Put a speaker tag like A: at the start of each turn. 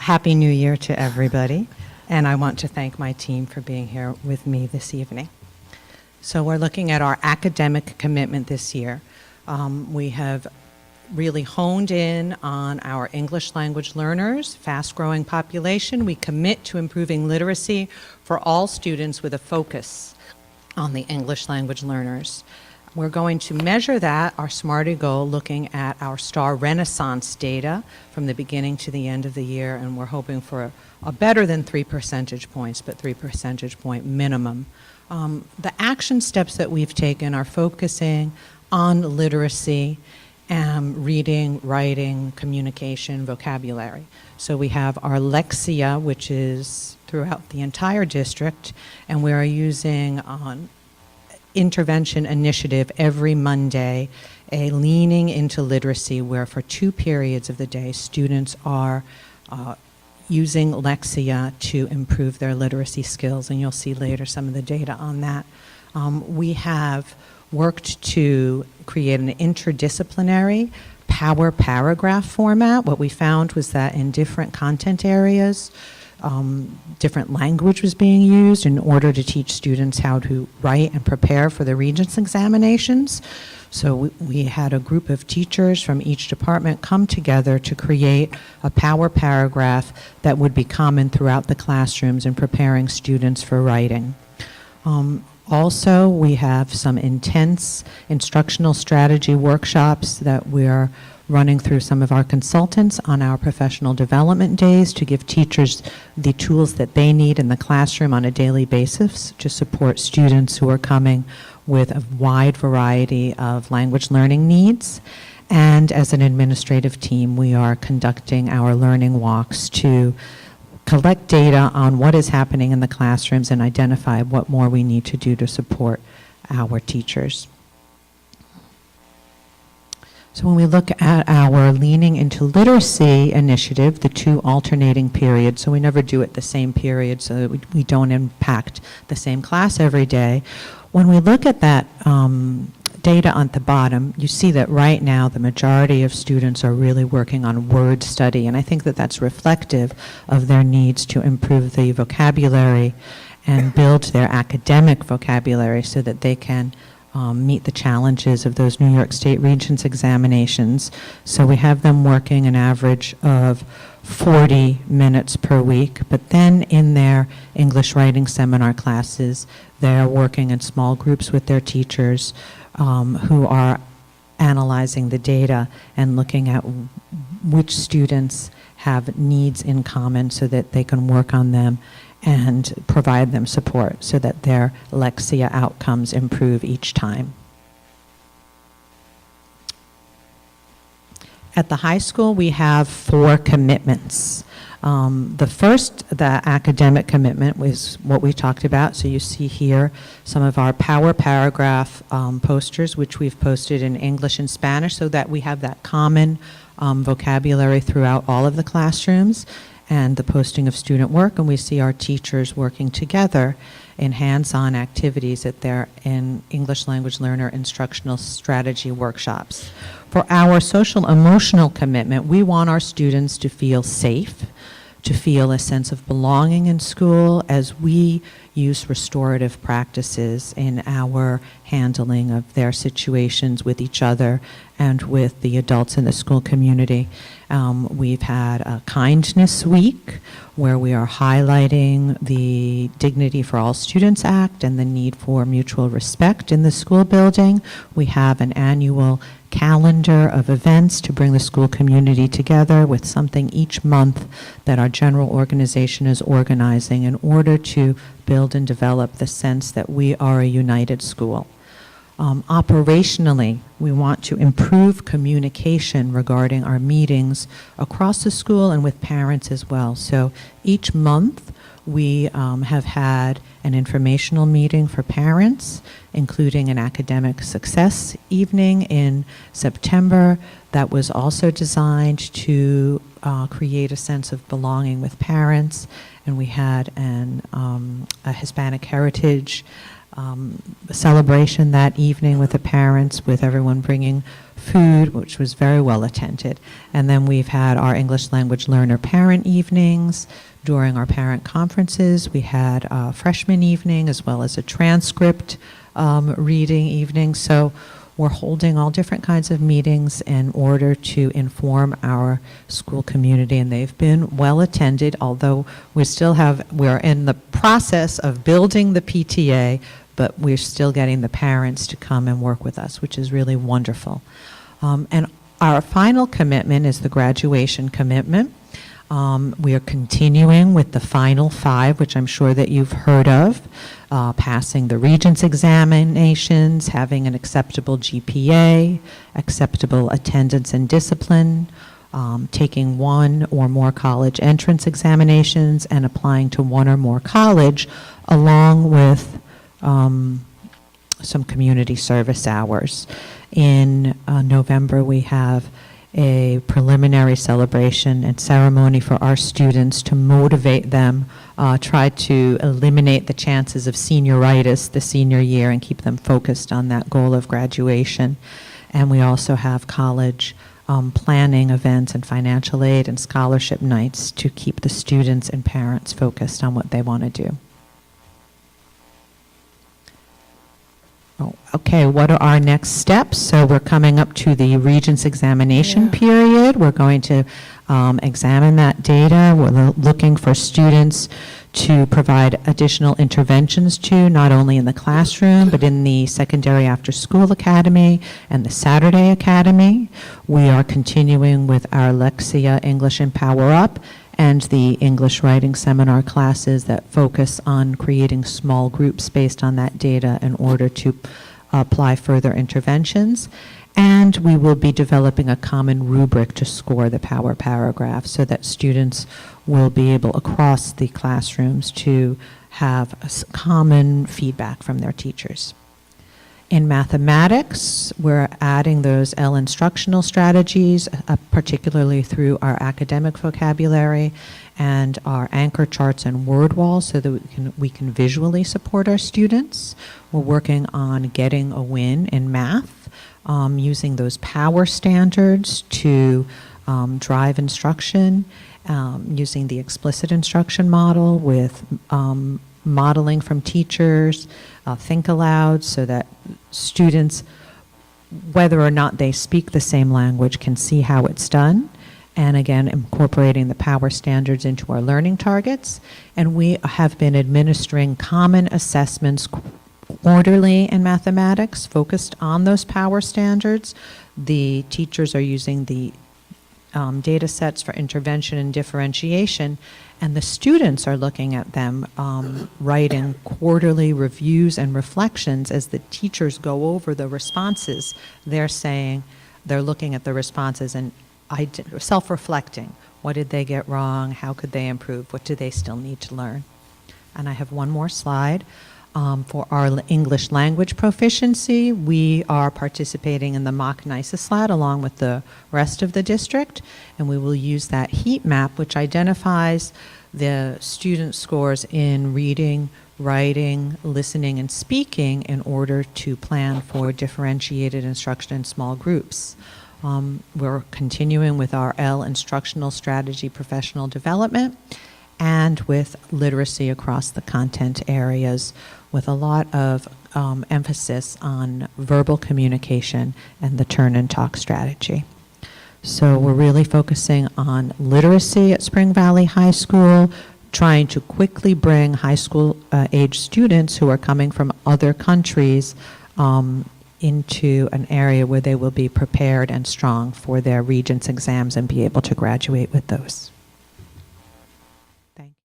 A: Happy New Year to everybody, and I want to thank my team for being here with me this evening. So we're looking at our academic commitment this year. We have really honed in on our English language learners, fast-growing population. We commit to improving literacy for all students with a focus on the English language learners. We're going to measure that, our SMARTY goal, looking at our STAR Renaissance data from the beginning to the end of the year, and we're hoping for a better than 3 percentage points, but 3 percentage point minimum. The action steps that we've taken are focusing on literacy, reading, writing, communication, vocabulary. So we have our Lexia, which is throughout the entire district, and we are using intervention initiative every Monday, a leaning into literacy where for 2 periods of the day students are using Lexia to improve their literacy skills, and you'll see later some of the data on that. We have worked to create an interdisciplinary power paragraph format. What we found was that in different content areas, different language was being used in order to teach students how to write and prepare for the Regents examinations. So we had a group of teachers from each department come together to create a power paragraph that would be common throughout the classrooms in preparing students for writing. Also, we have some intense instructional strategy workshops that we're running through some of our consultants on our professional development days to give teachers the tools that they need in the classroom on a daily basis to support students who are coming with a wide variety of language learning needs. And as an administrative team, we are conducting our learning walks to collect data on what is happening in the classrooms and identify what more we need to do to support our teachers. So when we look at our Leaning into Literacy initiative, the 2 alternating periods, so we never do it the same period so that we don't impact the same class every day. When we look at that data on the bottom, you see that right now the majority of students are really working on word study, and I think that that's reflective of their needs to improve the vocabulary and build their academic vocabulary so that they can meet the challenges of those New York State Regents examinations. So we have them working an average of 40 minutes per week, but then in their English writing seminar classes, they're working in small groups with their teachers who are analyzing the data and looking at which students have needs in common so that they can work on them and provide them support so that their Lexia outcomes improve each time. At the high school, we have 4 commitments. The academic commitment was what we talked about. So you see here some of our power paragraph posters, which we've posted in English and Spanish so that we have that common vocabulary throughout all of the classrooms, and the posting of student work, and we see our teachers working together in hands-on activities at their English language learner instructional strategy workshops. For our social emotional commitment, we want our students to feel safe, to feel a sense of belonging in school as we use restorative practices in our handling of their situations with each other and with the adults in the school community. We've had a Kindness Week where we are highlighting the Dignity for All Students Act and the need for mutual respect in the school building. We have an annual calendar of events to bring the school community together with something each month that our general organization is organizing in order to build and develop the sense that we are a united school. Operationally, we want to improve communication regarding our meetings across the school and with parents as well. So each month we have had an informational meeting for parents, including an academic success evening in September that was also designed to create a sense of belonging with parents. And we had a Hispanic Heritage celebration that evening with the parents, with everyone bringing food, which was very well attended. And then we've had our English language learner parent evenings. During our parent conferences, we had a freshman evening as well as a transcript reading evening. So we're holding all different kinds of meetings in order to inform our school community, and they've been well attended, although we're in the process of building the PTA, but we're still getting the parents to come and work with us, which is really wonderful. And our final commitment is the graduation commitment. We are continuing with the final 5, which I'm sure that you've heard of, passing the Regents examinations, having an acceptable GPA, acceptable attendance and discipline, taking 1 or more college entrance examinations, and applying to 1 or more college, along with some community service hours. In November, we have a preliminary celebration and ceremony for our students to motivate them, try to eliminate the chances of senioritis the senior year and keep them focused on that goal of graduation. And we also have college planning events and financial aid and scholarship nights to keep the students and parents focused on what they want to do. Okay, what are our next steps? So we're coming up to the Regents examination period. We're going to examine that data. We're looking for students to provide additional interventions to, not only in the classroom, but in the secondary after-school academy and the Saturday academy. We are continuing with our Lexia English and Power Up and the English writing seminar classes that focus on creating small groups based on that data in order to apply further interventions. And we will be developing a common rubric to score the Power Paragraph so that students will be able across the classrooms to have common feedback from their teachers. In mathematics, we're adding those L instructional strategies, particularly through our academic vocabulary and our anchor charts and word walls so that we can visually support our students. We're working on getting a win in math, using those power standards to drive instruction, using the explicit instruction model with modeling from teachers, think aloud, so that students, whether or not they speak the same language, can see how it's done. And again, incorporating the power standards into our learning targets. And we have been administering common assessments quarterly in mathematics, focused on those power standards. The teachers are using the data sets for intervention and differentiation, and the students are looking at them, writing quarterly reviews and reflections as the teachers go over the responses. They're looking at the responses and self-reflecting. What did they get wrong? How could they improve? What do they still need to learn? And I have one more slide. For our English language proficiency, we are participating in the mock NICESLAT along with the rest of the district, and we will use that heat map, which identifies the student scores in reading, writing, listening, and speaking in order to plan for differentiated instruction in small groups. We're continuing with our L instructional strategy professional development and with literacy across the content areas, with a lot of emphasis on verbal communication and the turn and talk strategy. So we're really focusing on literacy at Spring Valley High School, trying to quickly bring high school age students who are coming from other countries into an area where they will be prepared and strong for their Regents exams and be able to graduate with those.